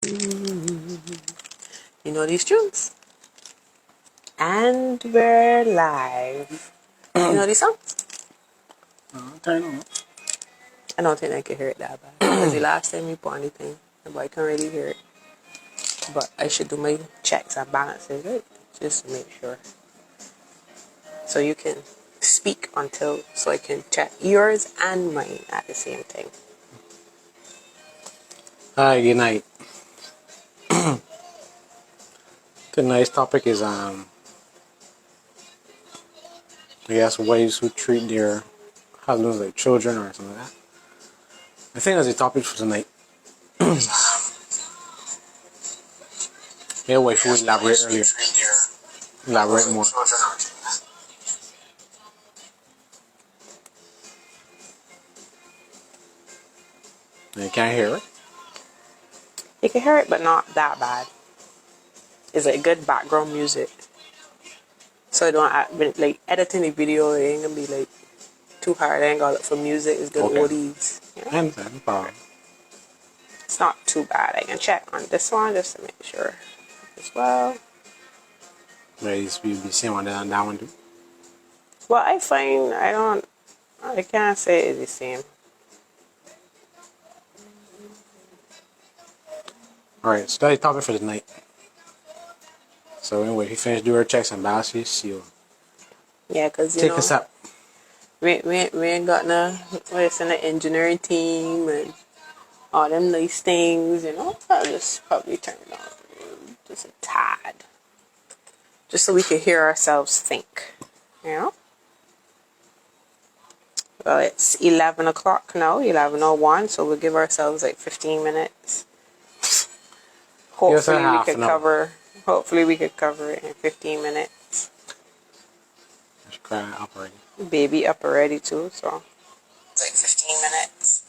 You know these tunes? And we're live. You know these songs? Turn on. I don't think I can hear it that bad. Because the last time you put anything, nobody can really hear it. But I should do my checks and balances, right? Just to make sure. So you can speak so I can check yours and mine at the same time. Hi, good night. Tonight's topic is I guess ways who treat their husbands like children or something like that. I think that's the topic for tonight. Yeah, wife will elaborate earlier. Elaborate more. You can't hear it. You can hear it, but not that bad. It's like good background music. So I don't like editing the video. It ain't gonna be like too hard. I ain't gotta look for music. It's good oldies. Yeah. I understand. No problem. It's not too bad. I can check on this one just to make sure as well. Ladies, we be seeing one and that one too. Well, I find I can't say it's the same. Alright, so that's the topic for tonight. So anyway, if you finish doing our checks and balances, see you. Yeah, because Take us up. We ain't got what's in the engineering team and all them nice things, I'll just probably turn it on just a tad. Just so we can hear ourselves think, Well, it's 11 o'clock now, 11:01, so we'll give ourselves like 15 minutes. Hopefully we could cover it in 15 minutes. She's crying up already. Baby up already too, so it's like 15 minutes.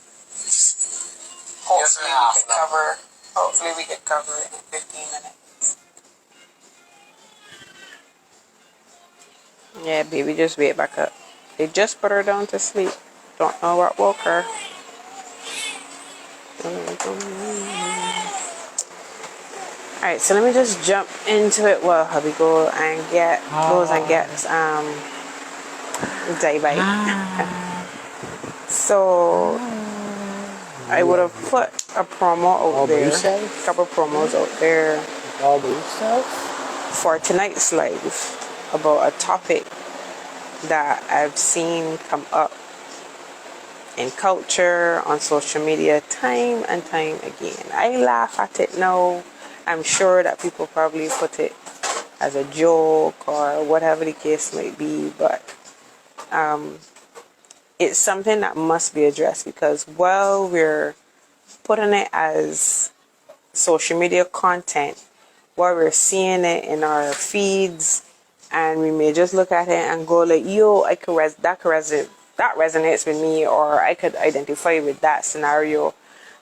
Hopefully we could cover it in 15 minutes. Yeah, baby just wake back up. They just put her down to sleep. Don't know what woke her. Alright, so let me just jump into it. Well, hubby go and get day bite. So I would have put a promo out there, a couple promos out there for tonight's live about a topic that I've seen come up in culture, on social media, time and time again. I laugh at it now. I'm sure that people probably put it as a joke or whatever the case might be, but it's something that must be addressed because while we're putting it as social media content, while we're seeing it in our feeds, and we may just look at it and go like, yo, that resonates with me, or I could identify with that scenario.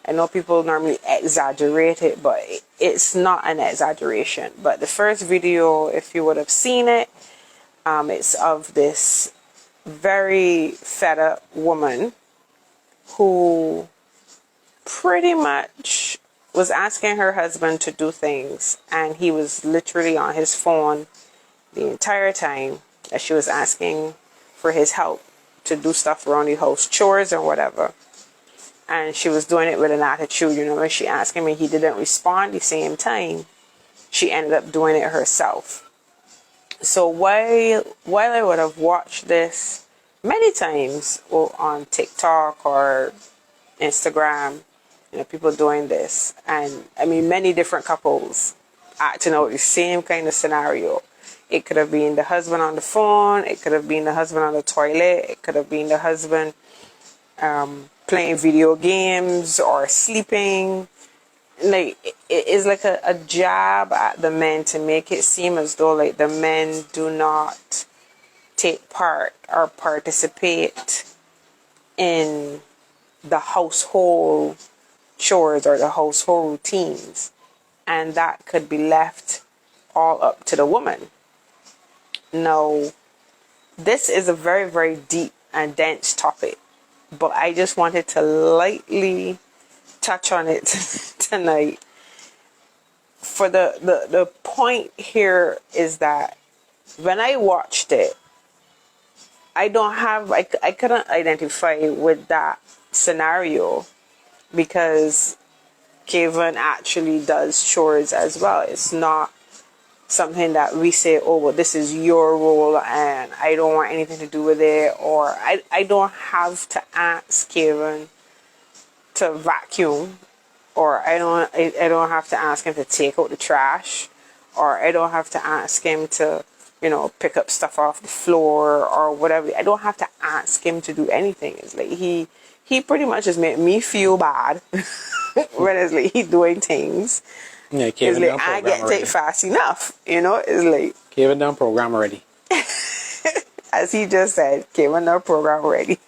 I know people normally exaggerate it, but it's not an exaggeration. But the first video, if you would have seen it, it's of this very fed up woman who pretty much was asking her husband to do things, and he was literally on his phone the entire time that she was asking for his help to do stuff around the house, chores or whatever. And she was doing it with an attitude, when she asked him and he didn't respond the same time, she ended up doing it herself. So while I would have watched this many times on TikTok or Instagram, people doing this, and I mean many different couples acting out the same kind of scenario. It could have been the husband on the phone, it could have been the husband on the toilet, it could have been the husband playing video games or sleeping. Like, it is like a jab at the men to make it seem as though like the men do not take part or participate in the household chores or the household routines, and that could be left all up to the woman. Now, this is a very, very deep and dense topic, but I just wanted to lightly touch on it tonight for the point here is that when I watched it, I couldn't identify with that scenario because Kevin actually does chores as well. It's not something that we say, oh, well, this is your role and I don't want anything to do with it, or I don't have to ask Kevin to vacuum, or I don't have to ask him to take out the trash, or I don't have to ask him to, pick up stuff off the floor or whatever. I don't have to ask him to do anything. It's like he pretty much just made me feel bad when it's like he doing things. Yeah, It's Kevin like done I program get already. take fast enough, It's like, Kevin done program already. as he just said, Kevin, our program ready.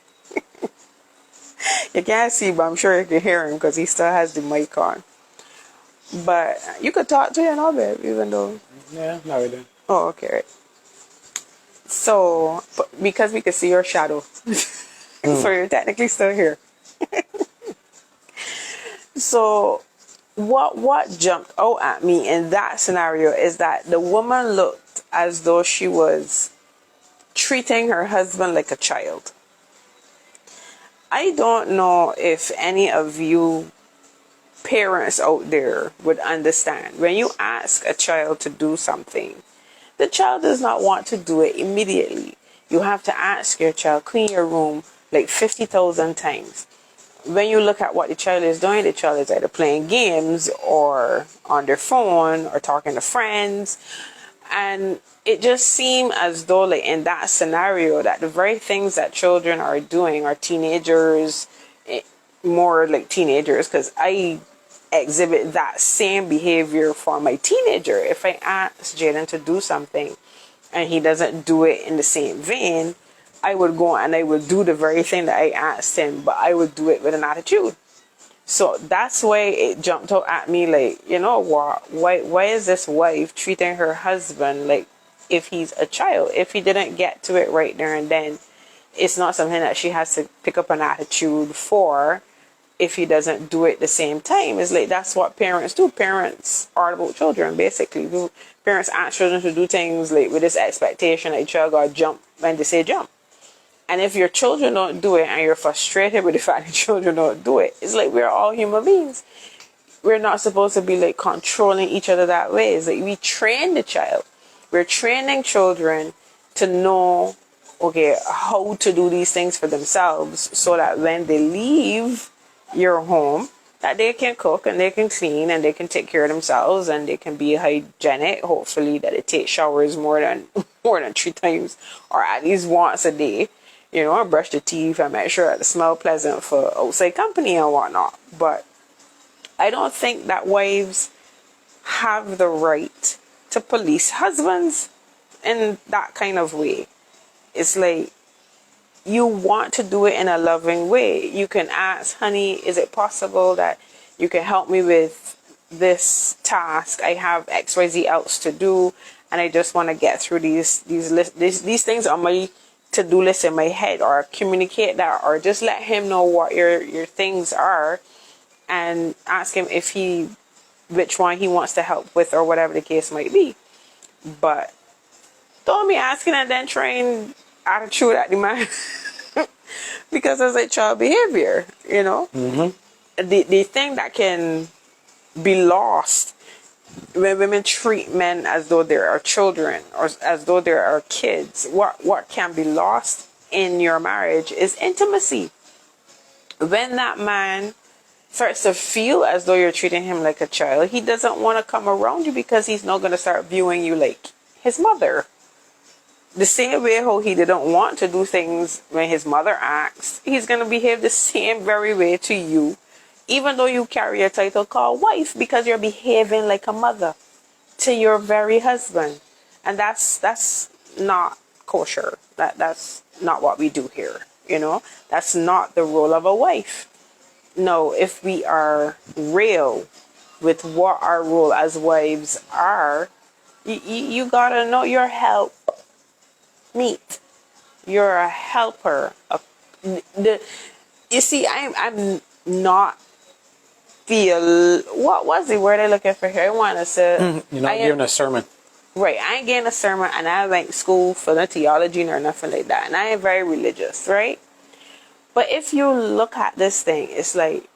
You can't see, but I'm sure you can hear him because he still has the mic on. But you could talk to him, babe, even though. Yeah, no, we didn't. Oh, okay, right. So, because we could see your shadow, so you're technically still here. So, what jumped out at me in that scenario is that the woman looked as though she was treating her husband like a child. I don't know if any of you parents out there would understand. When you ask a child to do something, the child does not want to do it immediately. You have to ask your child, clean your room like 50,000 times. When you look at what the child is doing, the child is either playing games or on their phone or talking to friends. And it just seemed as though, like, in that scenario, that the very things that children are doing, are teenagers, more like teenagers, because I exhibit that same behavior for my teenager. If I ask Jaden to do something and he doesn't do it in the same vein, I would go and I would do the very thing that I asked him, but I would do it with an attitude. So that's why it jumped out at me, like, you know what? Why is this wife treating her husband like if he's a child? If he didn't get to it right there and then, it's not something that she has to pick up an attitude for if he doesn't do it the same time. It's like, that's what parents do. Parents are about children, basically. Parents ask children to do things like with this expectation that child got to jump when they say jump. And if your children don't do it and you're frustrated with the fact that children don't do it, it's like, we're all human beings. We're not supposed to be like controlling each other that way. It's like we train the child. We're training children to know, okay, how to do these things for themselves so that when they leave your home, that they can cook and they can clean and they can take care of themselves and they can be hygienic. Hopefully that they take showers more than 3 times or at least once a day. And brush the teeth and make sure that they smell pleasant for outside company and whatnot. But I don't think that wives have the right to police husbands in that kind of way. It's like, you want to do it in a loving way. You can ask, honey, is it possible that you can help me with this task? I have XYZ else to do, and I just want to get through these things on my to-do list in my head, or communicate that, or just let him know what your things are and ask him which one he wants to help with, or whatever the case might be. But don't be asking and then trying attitude at the man because it's a child behavior, The thing that can be lost when women treat men as though they are children or as though they are kids, what can be lost in your marriage is intimacy. When that man starts to feel as though you're treating him like a child, he doesn't want to come around you because he's not going to start viewing you like his mother. The same way how he didn't want to do things when his mother asked, he's going to behave the same very way to you, even though you carry a title called wife, because you're behaving like a mother to your very husband. And that's not kosher. That's not what we do here. That's not the role of a wife. No, if we are real with what our role as wives are, you gotta know your help meet. You're a helper. You see, I'm not feel, what was the word I looking for here? I want to say, You're not giving a sermon. right, I ain't getting a sermon, and I went to school for no theology nor nothing like that, and I ain't very religious, right? But if you look at this thing, it's like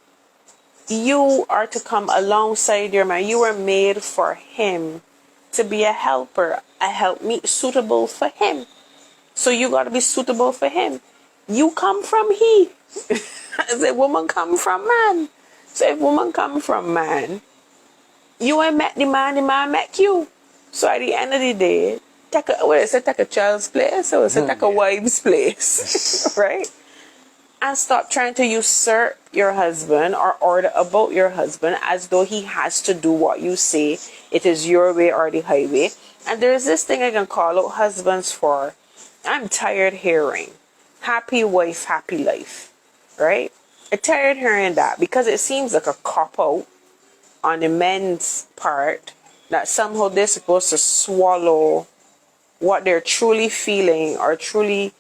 you are to come alongside your man. You were made for him to be a helper, a helpmeet suitable for him. So you got to be suitable for him. You come from he. As a woman come from man. So if woman come from man, you ain't met the man met you. So at the end of the day, take a child's place, or take a wife's place, right? And stop trying to usurp your husband or order about your husband as though he has to do what you say. It is your way or the highway. And there's this thing I can call out husbands for. I'm tired hearing happy wife, happy life, right? I'm tired hearing that because it seems like a cop-out on the men's part that somehow they're supposed to swallow what they're truly feeling or truly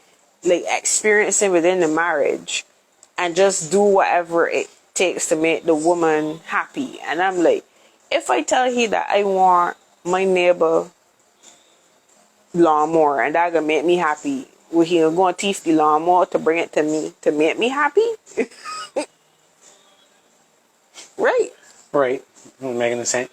like experiencing within the marriage and just do whatever it takes to make the woman happy. And I'm like, if I tell he that I want my neighbor lawnmower and that gonna make me happy, will he go and teeth the lawnmower to bring it to me to make me happy? Right. Right. Making sense.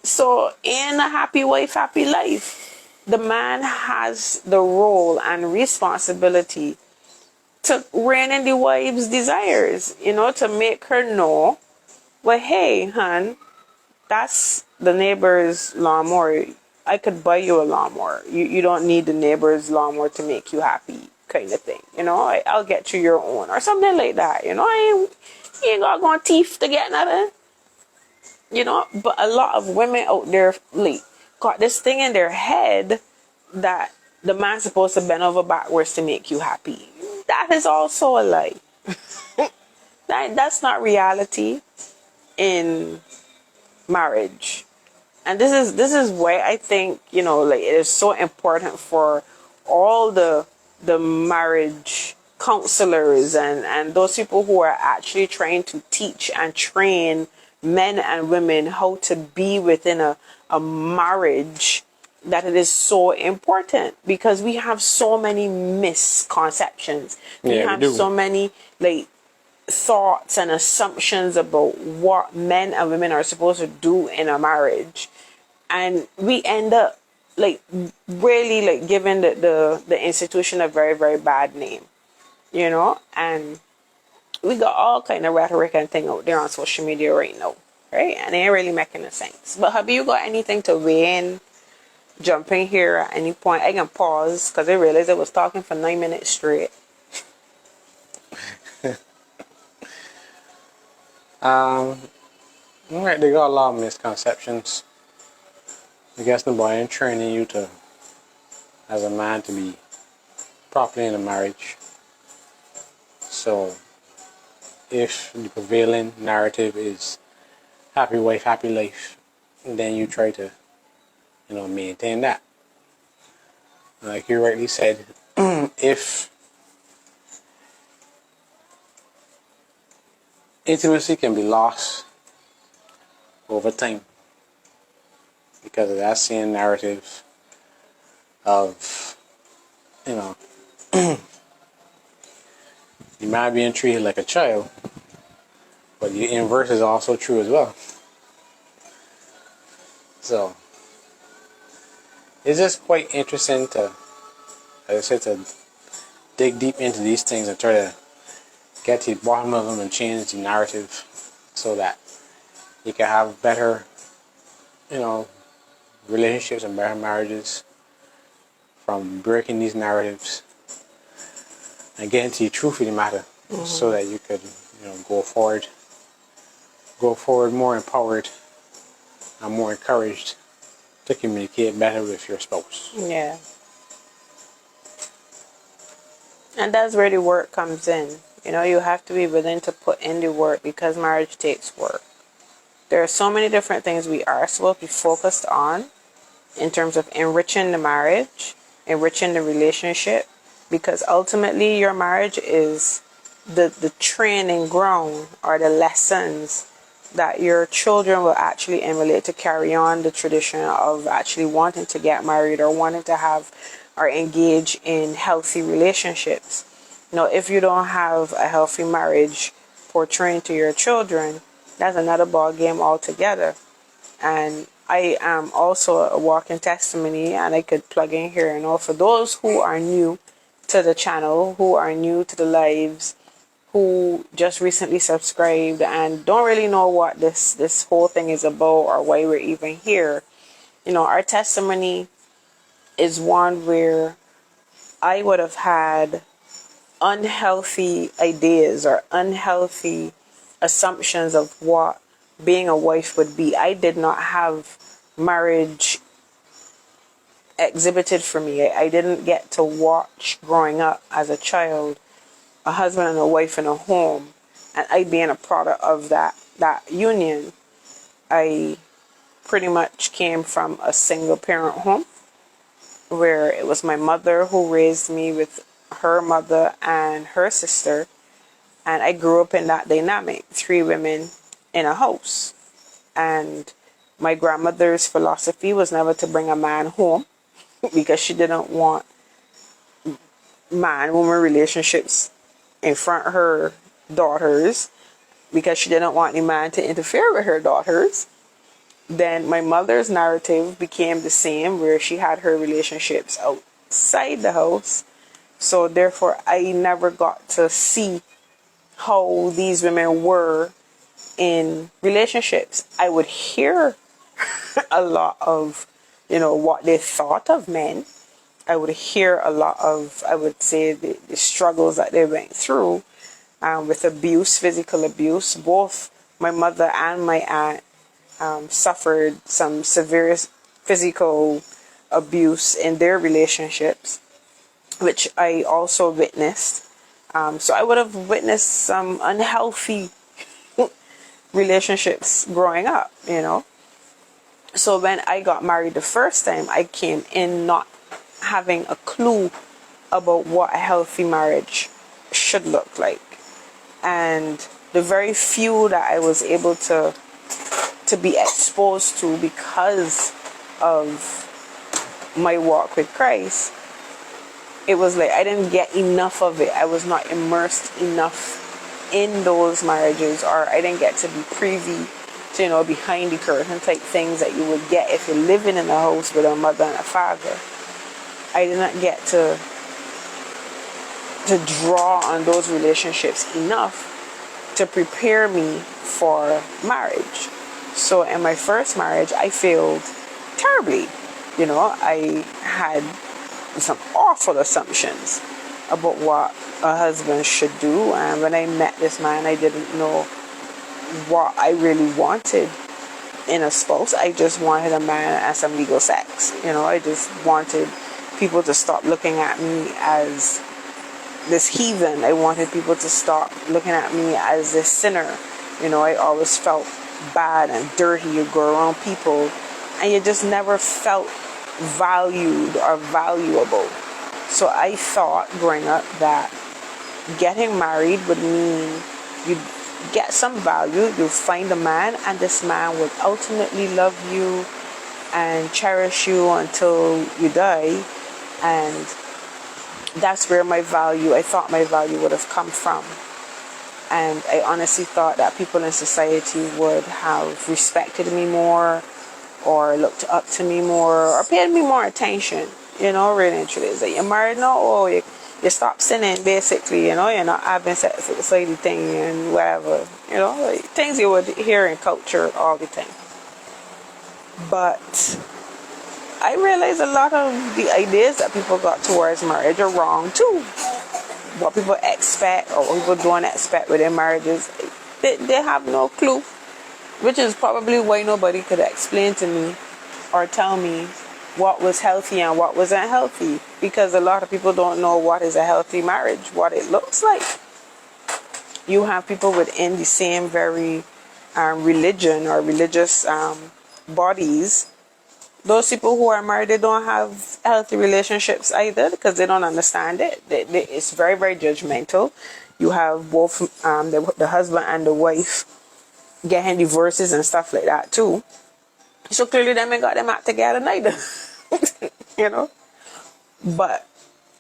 So in a happy wife, happy life, the man has the role and responsibility to rein in the wife's desires, to make her know, well, hey, hon, that's the neighbor's lawnmower. I could buy you a lawnmower. You don't need the neighbor's lawnmower to make you happy, kind of thing. I'll get you your own or something like that. You ain't got to go on teeth to get nothing. But a lot of women out there like got this thing in their head that the man's supposed to bend over backwards to make you happy. That is also a lie. That's not reality in marriage. And this is why I think, like it is so important for all the marriage counselors and those people who are actually trying to teach and train men and women how to be within a marriage, that it is so important because we have so many misconceptions. We have so many like thoughts and assumptions about what men and women are supposed to do in a marriage, and we end up like really like giving the institution a very, very bad name, and we got all kind of rhetoric and thing out there on social media right now, right? And it ain't really making a sense. But have you got anything to weigh in, jumping here at any point? I can pause because I realized I was talking for 9 minutes straight. Right, they got a lot of misconceptions. I guess nobody ain't training you to, as a man, to be properly in a marriage. So, if the prevailing narrative is happy wife, happy life, then you try to, maintain that. Like you rightly said, if intimacy can be lost over time because of that same narrative of, you might be treated like a child, but the inverse is also true as well. So it's just quite interesting to, as I said, to dig deep into these things and try to get to the bottom of them and change the narrative so that you can have better, relationships and better marriages from breaking these narratives and getting to the truth of the matter, so that you could, go forward more empowered and more encouraged to communicate better with your spouse. Yeah. And that's where the work comes in. You have to be willing to put in the work because marriage takes work. There are so many different things we are supposed to be focused on in terms of enriching the marriage, enriching the relationship, because ultimately your marriage is the training ground or the lessons that your children will actually emulate to carry on the tradition of actually wanting to get married or wanting to have or engage in healthy relationships. If you don't have a healthy marriage portraying to your children, that's another ball game altogether. And I am also a walking testimony, and I could plug in here, for those who are new to the channel, who are new to the lives, who just recently subscribed and don't really know what this whole thing is about or why we're even here. Our testimony is one where I would have had unhealthy ideas or unhealthy assumptions of what being a wife would be. I did not have marriage exhibited for me. I didn't get to watch growing up as a child a husband and a wife in a home, and I being a product of that union. I pretty much came from a single parent home where it was my mother who raised me with her mother and her sister, and I grew up in that dynamic, 3 women in a house. And my grandmother's philosophy was never to bring a man home because she didn't want man-woman relationships in front of her daughters, because she didn't want any man to interfere with her daughters. Then my mother's narrative became the same, where she had her relationships outside the house. So therefore, I never got to see how these women were in relationships. I would hear a lot of, what they thought of men. I would hear a lot of, I would say, the struggles that they went through with abuse, physical abuse. Both my mother and my aunt suffered some severe physical abuse in their relationships, which I also witnessed. So I would have witnessed some unhealthy relationships growing up, So when I got married the first time, I came in not having a clue about what a healthy marriage should look like. And the very few that I was able to be exposed to because of my walk with Christ, it was like I didn't get enough of it. I was not immersed enough in those marriages, or I didn't get to be privy to, behind the curtain type things that you would get if you're living in a house with a mother and a father. I did not get to draw on those relationships enough to prepare me for marriage. So in my first marriage, I failed terribly. I had some awful assumptions about what a husband should do. And when I met this man, I didn't know what I really wanted in a spouse. I just wanted a man and some legal sex. I just wanted people to stop looking at me as this heathen. I wanted people to stop looking at me as this sinner. I always felt bad and dirty. You go around people and you just never felt valued or valuable. So I thought growing up that getting married would mean you get some value, you find a man, and this man would ultimately love you and cherish you until you die. And that's where I thought my value would have come from. And I honestly thought that people in society would have respected me more, or looked up to me more, or paid me more attention. Really and truly. It's like, you're married now, oh, you stop sinning, basically, you're not having sex with the lady thing and whatever, like things you would hear in culture all the time. But I realize a lot of the ideas that people got towards marriage are wrong too. What people expect or what people don't expect within marriages, they have no clue, which is probably why nobody could explain to me or tell me what was healthy and what wasn't healthy, because a lot of people don't know what is a healthy marriage, what it looks like. You have people within the same very religion or religious bodies. Those people who are married, they don't have healthy relationships either, because they don't understand it. It's very, very judgmental. You have both the husband and the wife getting divorces and stuff like that too. So clearly them ain't got them act together neither. You know? But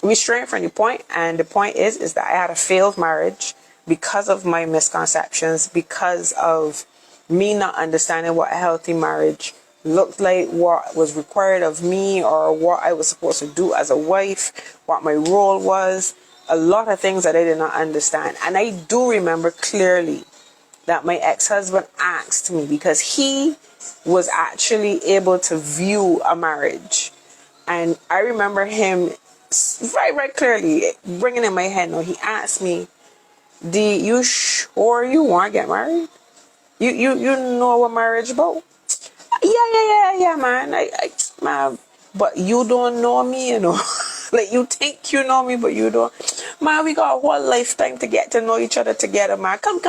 we straying from the point, and the point is that I had a failed marriage because of my misconceptions, because of me not understanding what a healthy marriage looked like, what was required of me, or what I was supposed to do as a wife, what my role was. A lot of things that I did not understand. And I do remember clearly that my ex-husband asked me, because he was actually able to view a marriage. And I remember him very clearly bringing in my head. No, he asked me, "D, you sure you want to get married? You know what marriage about?" Yeah, man. Man, but you don't know me, you know. Like, you think you know me, but you don't. Man, we got a whole lifetime to get to know each other together, man. Come.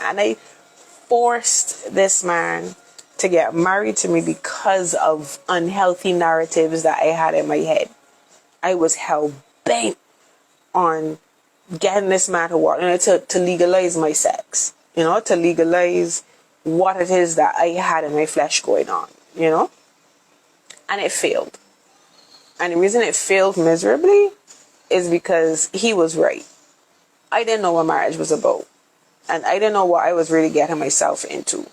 And I forced this man to get married to me because of unhealthy narratives that I had in my head. I was hell bent on getting this man to work, to legalize my sex, to legalize what it is that I had in my flesh going on, and it failed. And the reason it failed miserably is because he was right. I didn't know what marriage was about, and I didn't know what I was really getting myself into.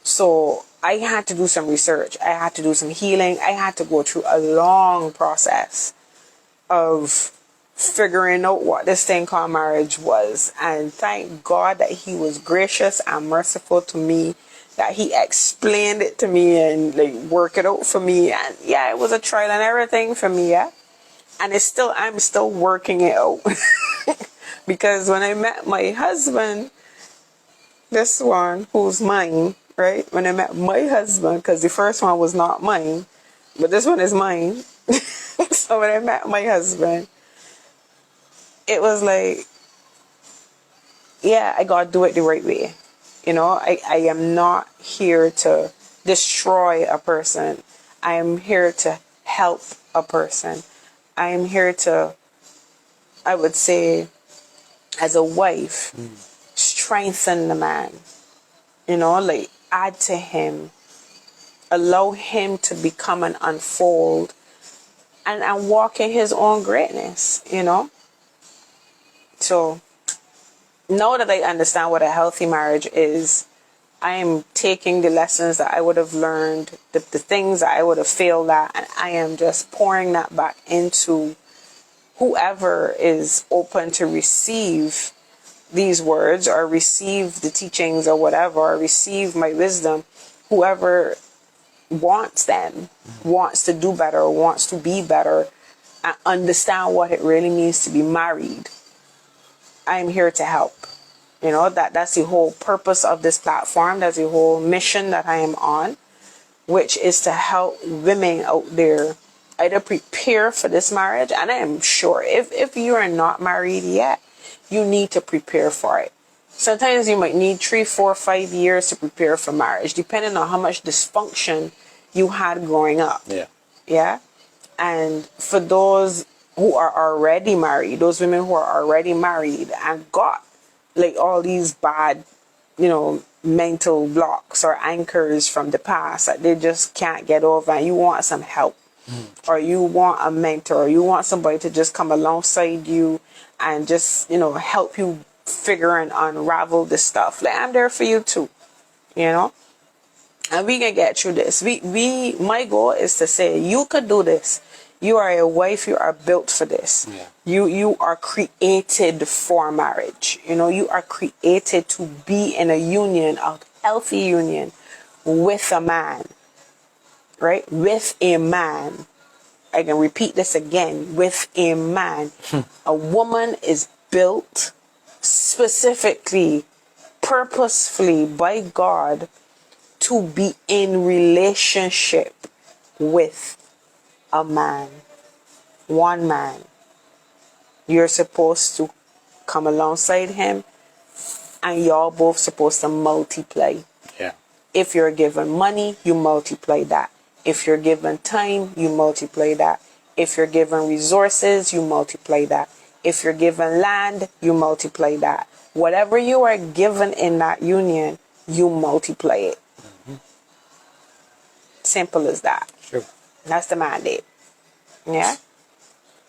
So I had to do some research. I had to do some healing. I had to go through a long process of figuring out what this thing called marriage was. And thank God that he was gracious and merciful to me, that he explained it to me and like work it out for me. And yeah, it was a trial and error thing for me, yeah. And I'm still working it out. Because when I met my husband, this one who's mine, right? When I met my husband, because the first one was not mine, but this one is mine. So when I met my husband, it was like, yeah, I gotta do it the right way. I am not here to destroy a person. I am here to help a person. I am here to, I would say, as a wife, strengthen the man. Like add to him, allow him to become and unfold and walk in his own greatness, So now that I understand what a healthy marriage is, I am taking the lessons that I would have learned, the things that I would have failed at, and I am just pouring that back into whoever is open to receive these words or receive the teachings or whatever, or receive my wisdom. Whoever wants them, wants to do better, wants to be better, and understand what it really means to be married, I'm here to help. That's the whole purpose of this platform. That's the whole mission that I am on, which is to help women out there either prepare for this marriage. And I am sure if you are not married yet, you need to prepare for it. Sometimes you might need 3, 4, 5 years to prepare for marriage, depending on how much dysfunction you had growing up. Yeah. And for those who are already married, those women who are already married and got like all these bad, mental blocks or anchors from the past that they just can't get over, and you want some help, or you want a mentor, or you want somebody to just come alongside you and just, help you figure and unravel this stuff. Like, I'm there for you too, and we can get through this. My goal is to say, you could do this. You are a wife. You are built for this. Yeah. You are created for marriage. You are created to be in a union, a healthy union with a man, right? With a man. I can repeat this again. With a man. A woman is built specifically, purposefully by God to be in relationship with a man. One man. You're supposed to come alongside him, and y'all both supposed to multiply. Yeah. If you're given money, you multiply that. If you're given time, you multiply that. If you're given resources, you multiply that. If you're given land, you multiply that. Whatever you are given in that union, you multiply it. Simple as that. Sure. That's the mandate. Yeah.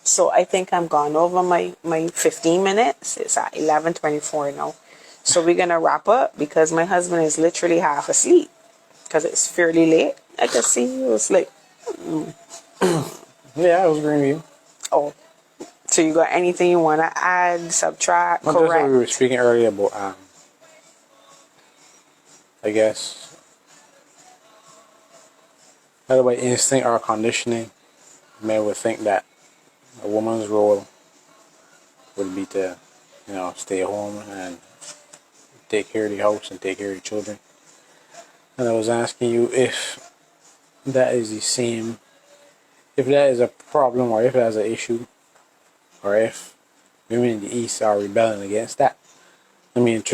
So I think I'm gone over my 15 minutes. It's at 11:24 now. So we're going to wrap up because my husband is literally half asleep because it's fairly late. I can see he was like, Yeah, I was agreeing with you. oh, so you got anything you want to add, subtract, Well, just what we were correct? speaking earlier about, I guess, either by instinct or conditioning, men would think that a woman's role would be to, stay home and take care of the house and take care of the children. And I was asking you if that is the same, if that is a problem or if that's an issue, or if women in the East are rebelling against that. I mean,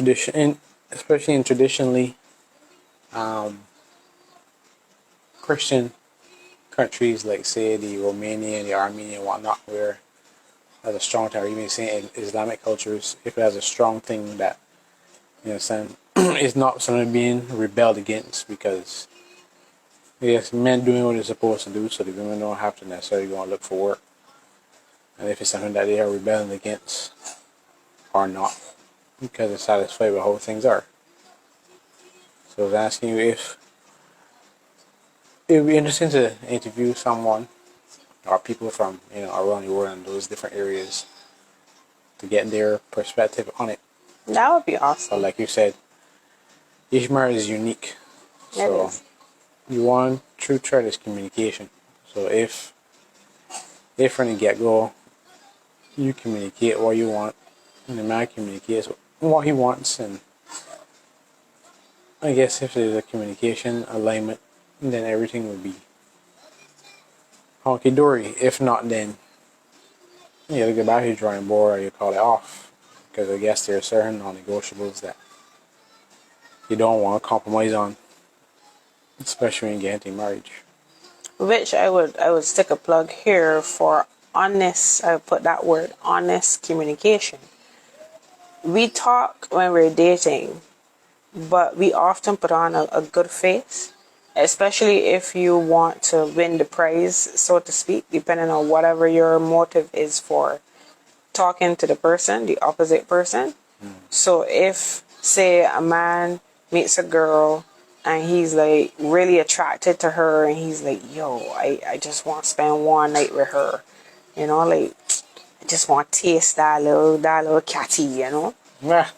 especially in traditionally Christian countries like, say, the Romanian, the Armenian, and whatnot, where has a strong time, or even saying in Islamic cultures, if it has a strong thing that, it's not something being rebelled against, because yes, men doing what they're supposed to do, so the women don't have to necessarily go and look for work. And if it's something that they are rebelling against or not, because they're satisfied with how things are. So I was asking you if it would be interesting to interview someone or people from around the world in those different areas to get their perspective on it. That would be So awesome. like you said, each marriage is unique. So It is. you want true thread is communication. So if from the get-go you communicate what you want and the man communicates what he wants, and I guess if there's a communication alignment, then everything would be honky-dory. If not, then you gotta go back to the drawing board or you call it off, because I guess there are certain non-negotiables that you don't want to compromise on, especially when you get into marriage. Which I would stick a plug here for honest, I would put that word, honest communication. We talk when we're dating, but we often put on a good face, especially if you want to win the prize, so to speak, depending on whatever your motive is for talking to the person, the opposite person. So if, say, a man meets a girl and he's like really attracted to her and he's like, yo, I just want to spend one night with her, like I just want to taste that little catty, Yeah.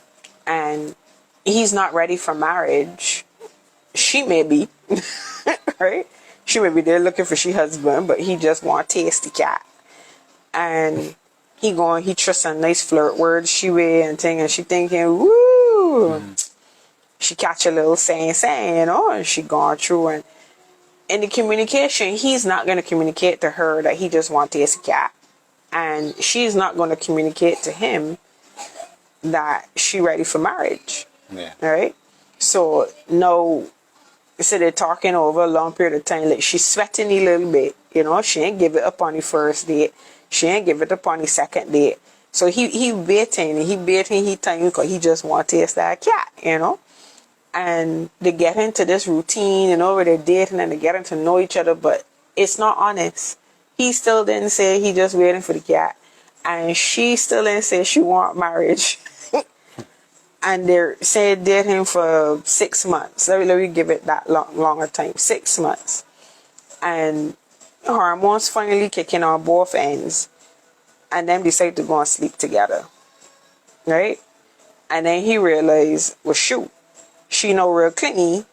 and he's not ready for marriage. She may be, right? She may be there looking for she husband, but he just want to taste the cat. And he trusts some nice flirt words she way and thing, and she thinking, woo. She catch a little saying, and she gone through, and in the communication, he's not going to communicate to her that he just want to taste the cat. And she's not going to communicate to him that she ready for marriage. Yeah. Right? So no, so they're talking over a long period of time. Like, she's sweating a little bit. She ain't give it up on the first date. She ain't give it up on the second date. So he waiting, he time because he just want to taste that cat, And they get into this routine, where they're dating and they're getting to know each other, but it's not honest. He still didn't say he just waiting for the cat. And she still didn't say she want marriage. And they're saying dating for 6 months. Let me give it that longer time. 6 months. And hormones finally kicking on both ends. And then decide to go and sleep together. Right? And then he realized, well, shoot, she no real clingy.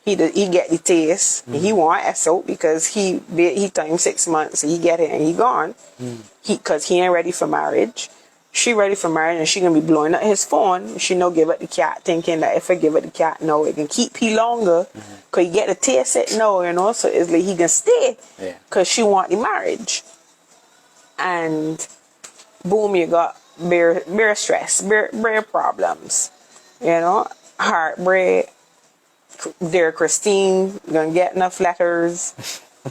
He get the taste. And he want S out because he time 6 months. So he get it and he gone. Because he ain't ready for marriage. She ready for marriage and she gonna be blowing up his phone. She no give up the cat, thinking that if I give up the cat, no, it can keep he longer. Cause he get the taste it, no, so it's like he can stay. Yeah. Cause she want the marriage. And boom, you got bare stress, bare problems. Heartbreak. Dear Christine, gonna get enough letters,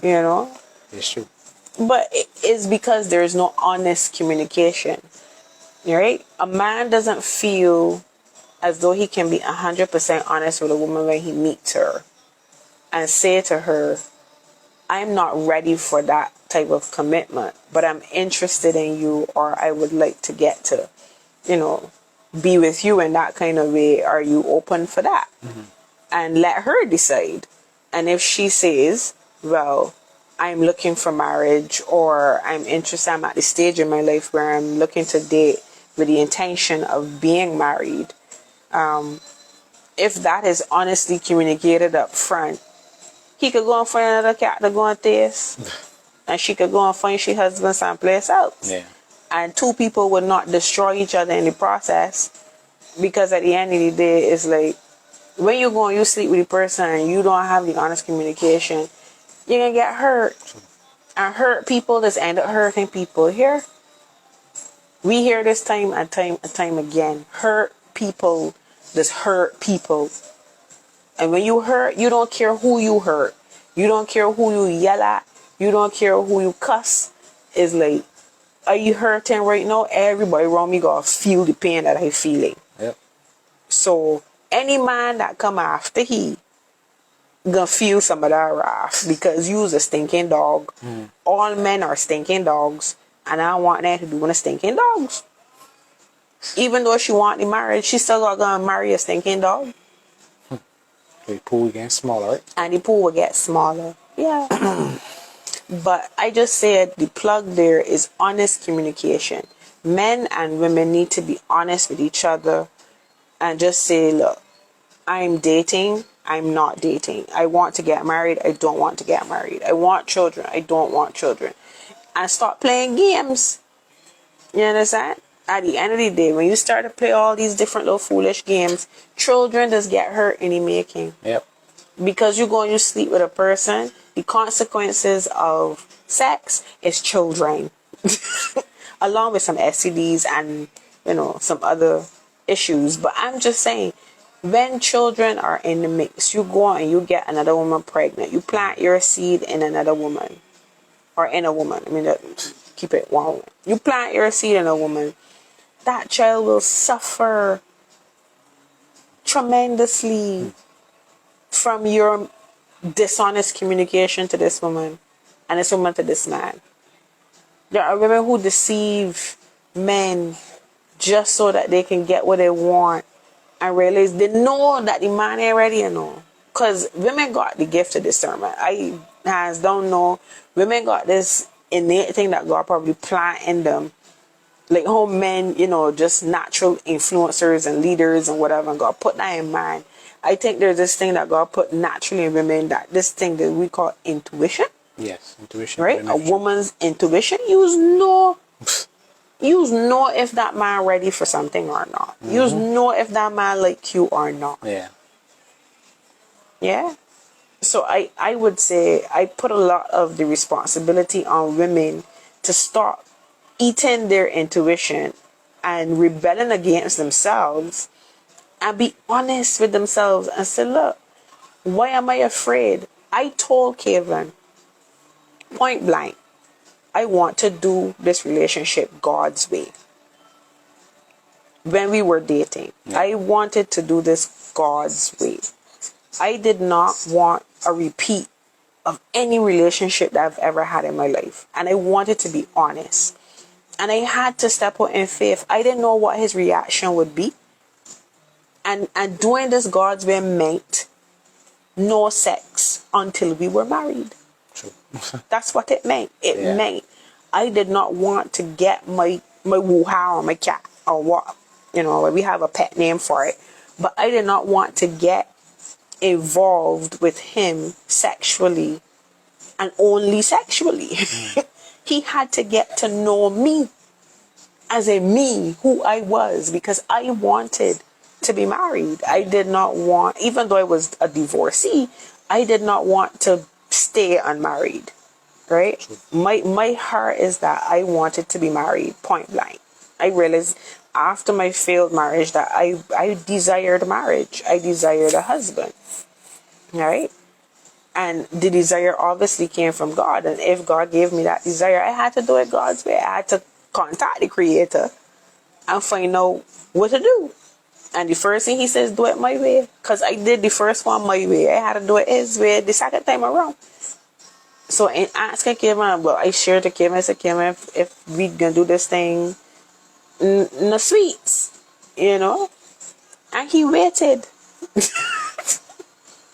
It's true. But it's because there's no honest communication. Right? A man doesn't feel as though he can be 100% honest with a woman when he meets her and say to her, I'm not ready for that type of commitment, but I'm interested in you, or I would like to get to, be with you in that kind of way. Are you open for that? And let her decide. And if she says, well, I'm looking for marriage, or I'm interested, I'm at the stage in my life where I'm looking to date with the intention of being married, if that is honestly communicated up front, he could go and find another cat to go and taste, and she could go and find she husband someplace else. Yeah. And two people would not destroy each other in the process, because at the end of the day, it's like, when you go and you sleep with the person and you don't have the honest communication, you're going to get hurt. And hurt people just end up hurting people. Here, we hear this time and time again. Hurt people just hurt people. And when you hurt, you don't care who you hurt. You don't care who you yell at. You don't care who you cuss. It's like, are you hurting right now? Everybody around me gotta feel the pain that I'm feeling. Yep. So any man that come after he gonna feel some of that wrath, because you's a stinking dog. All men are stinking dogs, and I don't want that to do with the stinking dogs. Even though she want the marriage, she still gonna marry a stinking dog. The pool getting smaller, right? And the pool will get smaller. Yeah. But I just said the plug there is honest communication. Men and women need to be honest with each other and just say, look, I'm dating, I'm not dating. I want to get married, I don't want to get married. I want children, I don't want children. And stop playing games. You understand? At the end of the day, when you start to play all these different little foolish games, children just get hurt in the making. Yep. Because you go and you sleep with a person, the consequences of sex is children. Along with some STDs and, some other issues. But I'm just saying, when children are in the mix, you go and you get another woman pregnant. You plant your seed in another woman. Or in a woman. I mean, keep it one woman. You plant your seed in a woman. That child will suffer tremendously from your dishonest communication to this woman, and this woman to this man. There are women who deceive men just so that they can get what they want, and realize they know that the man ain't ready, because women got the gift of discernment. I hands don't know, women got this innate thing that God probably plant in them. Like how men, just natural influencers and leaders and whatever, and God put that in mind. I think there's this thing that God put naturally in women, that this thing that we call intuition. Yes, intuition. Right? A woman's intuition. You know if that man ready for something or not. You know if that man like you or not. Yeah. Yeah. So I would say I put a lot of the responsibility on women to stop eating their intuition and rebelling against themselves, and be honest with themselves and say, look, why am I afraid? I told Kevin point blank, I want to do this relationship God's way. When we were dating, I wanted to do this God's way. I did not want a repeat of any relationship that I've ever had in my life. And I wanted to be honest. And I had to step out in faith. I didn't know what his reaction would be. And doing this God's way meant no sex until we were married. True. That's what it meant. It meant I did not want to get my woo-ha or my cat or what, we have a pet name for it. But I did not want to get involved with him sexually and only sexually. He had to get to know me as a me, who I was, because I wanted to be married. I did not want, even though I was a divorcee, I did not want to stay unmarried. Right? My heart is that I wanted to be married, point blank. I realized after my failed marriage that I desired marriage. I desired a husband. Right? And the desire obviously came from God. And if God gave me that desire, I had to do it God's way. I had to contact the Creator and find out what to do. And the first thing he says, do it my way. Because I did the first one my way. I had to do it his way the second time around. So in asking Kevin, well, I shared to Kevin, I said, Kevin, if we gonna do this thing, no sweets, you know? And he waited.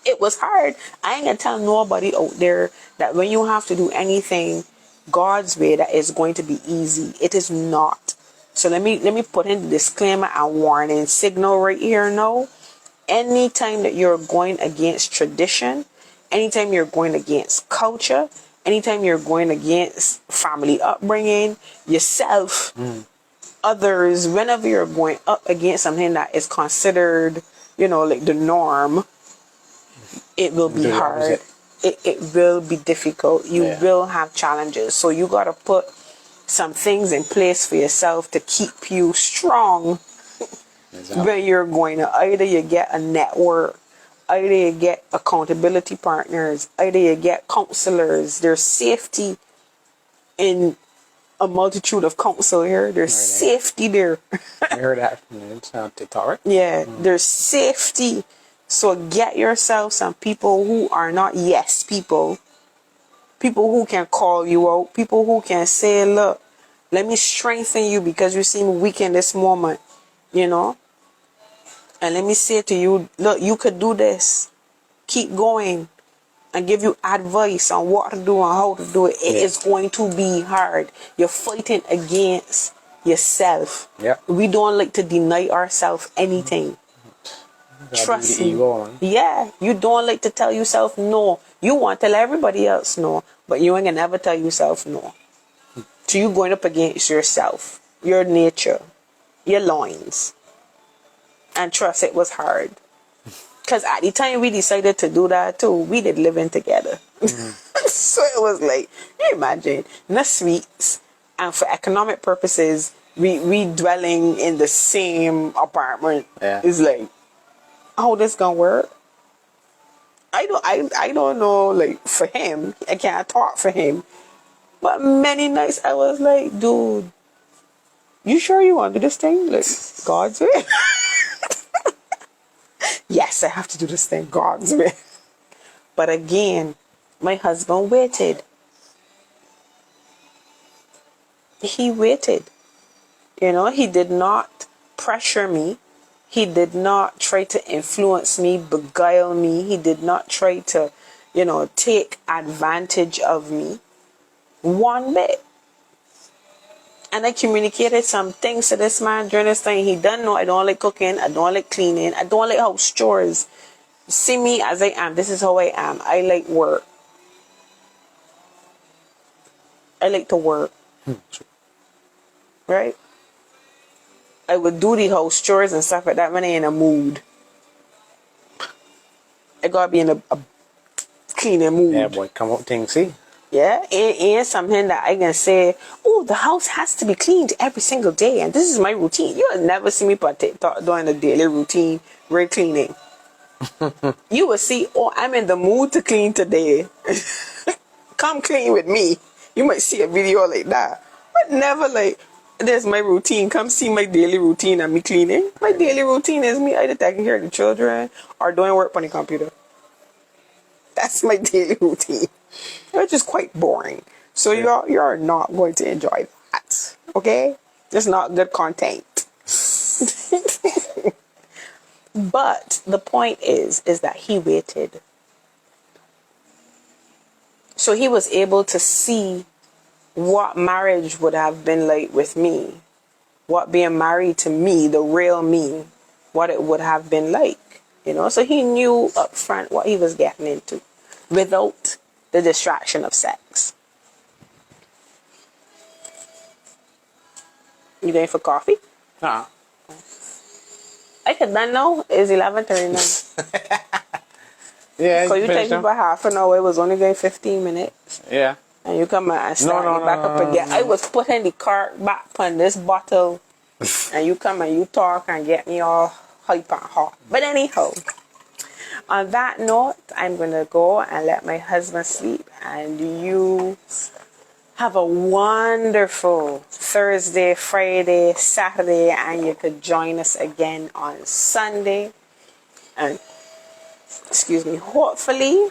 It was hard. I ain't gonna tell nobody out there that when you have to do anything God's way, that is going to be easy. It is not. So let me put in the disclaimer and warning signal right here now. Anytime that you're going against tradition, anytime you're going against culture, anytime you're going against family upbringing, yourself, others, whenever you're going up against something that is considered, like the norm, it will be hard. It will be difficult. You will have challenges. So you got to put some things in place for yourself to keep you strong. Exactly. When you're going to either you get a network, either you get accountability partners, either you get counselors. There's safety in a multitude of counsel here. There's safety there. I heard that from TikTok, right? Yeah, there's safety. So get yourself some people who are not yes people. People who can call you out. People who can say, look, let me strengthen you because you seem weak in this moment. And let me say to you, look, you could do this. Keep going. And give you advice on what to do and how to do it. It is going to be hard. You're fighting against yourself. Yeah. We don't like to deny ourselves anything. Trust me. Yeah, you don't like to tell yourself no. You want to tell everybody else no, but you ain't gonna never tell yourself no. So you going up against yourself, your nature, your loins. And trust, it was hard. Because at the time we decided to do that too, we did living together. So it was like, you imagine, no sweets, and for economic purposes, we dwelling in the same apartment. Yeah. It's like, how this gonna work? I don't know, like, for him, I can't talk for him, but many nights I was like, dude, you sure you want to do this thing? Like, God's way? Yes, I have to do this thing God's way. But again, my husband waited. He waited. He did not pressure me. He did not try to influence me, beguile me. He did not try to, take advantage of me one bit. And I communicated some things to this man during this time. He doesn't know I don't like cooking. I don't like cleaning. I don't like house chores. See me as I am. This is how I am. I like work. I like to work. Right? I would do the house chores and stuff like that when I'm in a mood. I gotta be in a cleaning mood. Yeah, boy, come up things, see? Yeah, and something that I can say, oh, the house has to be cleaned every single day, and this is my routine. You'll never see me doing a daily routine, cleaning. You will see, oh, I'm in the mood to clean today. Come clean with me. You might see a video like that. But never like, there's my routine. Come see my daily routine and me cleaning. My daily routine is me either taking care of the children or doing work on the computer. That's my daily routine. Which is quite boring. So you're not going to enjoy that. Okay? It's not good content. But the point is that he waited. So he was able to see what marriage would have been like with me. What being married to me, the real me, what it would have been like. So he knew up front what he was getting into without the distraction of sex. You going for coffee? Nah. I could done now. It's 11:39. Yeah. So you take me about half an hour. It was only going 15 minutes. Yeah. And you come and start back up again. I was putting the cart back on this bottle. And you come and you talk and get me all hype and hot. But anyhow, on that note, I'm going to go and let my husband sleep. And you Have a wonderful Thursday, Friday, Saturday, and you could join us again on Sunday. And excuse me, hopefully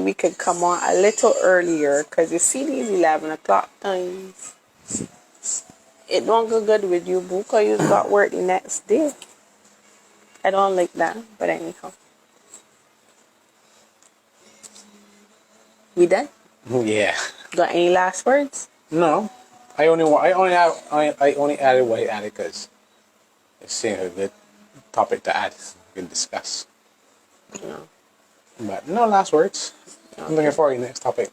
we could come on a little earlier, because you see these 11 o'clock times. It don't go good with you, boo, because you got work the next day. I don't like that, but anyhow. We done? Yeah. Got any last words? No. I only added what he added because it seemed a good topic to add. We can discuss. No. But no last words. Okay. I'm looking forward to the next topic.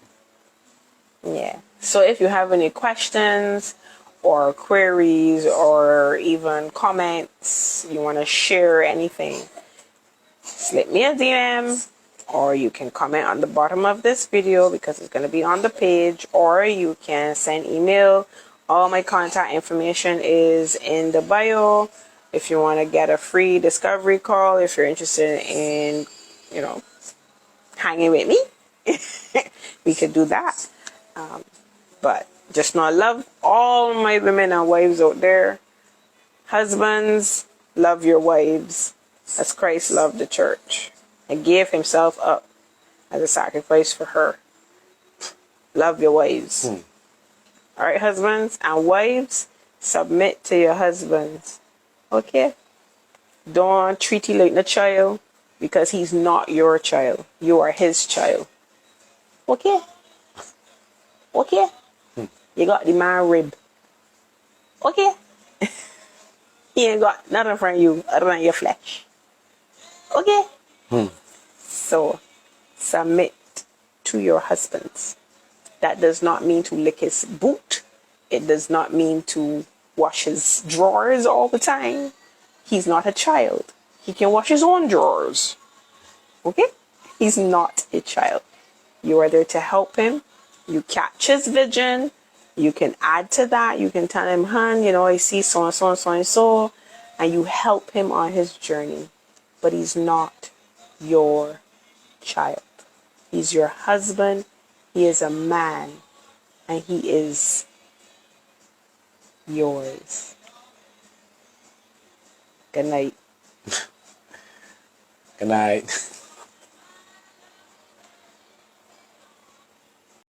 Yeah. So if you have any questions or queries or even comments, you want to share anything, slip me a DM, or you can comment on the bottom of this video because it's going to be on the page, or you can send email. All my contact information is in the bio. If you want to get a free discovery call, if you're interested in, hanging with me, we could do that. But just know I love all my women and wives out there. Husbands, love your wives as Christ loved the church and gave himself up as a sacrifice for her. Love your wives. All right, husbands and wives, submit to your husbands. Okay? Don't treat him like a child, because he's not your child. You are his child. Okay? Okay? You got the man rib. Okay? He ain't got nothing from you other than your flesh. Okay? So, submit to your husbands. That does not mean to lick his boot. It does not mean to wash his drawers all the time. He's not a child. He can wash his own drawers. Okay? He's not a child. You are there to help him. You catch his vision. You can add to that. You can tell him, hon, I see so and so and so and so. And you help him on his journey. But he's not your child. He's your husband. He is a man. And he is yours. Good night. Good night.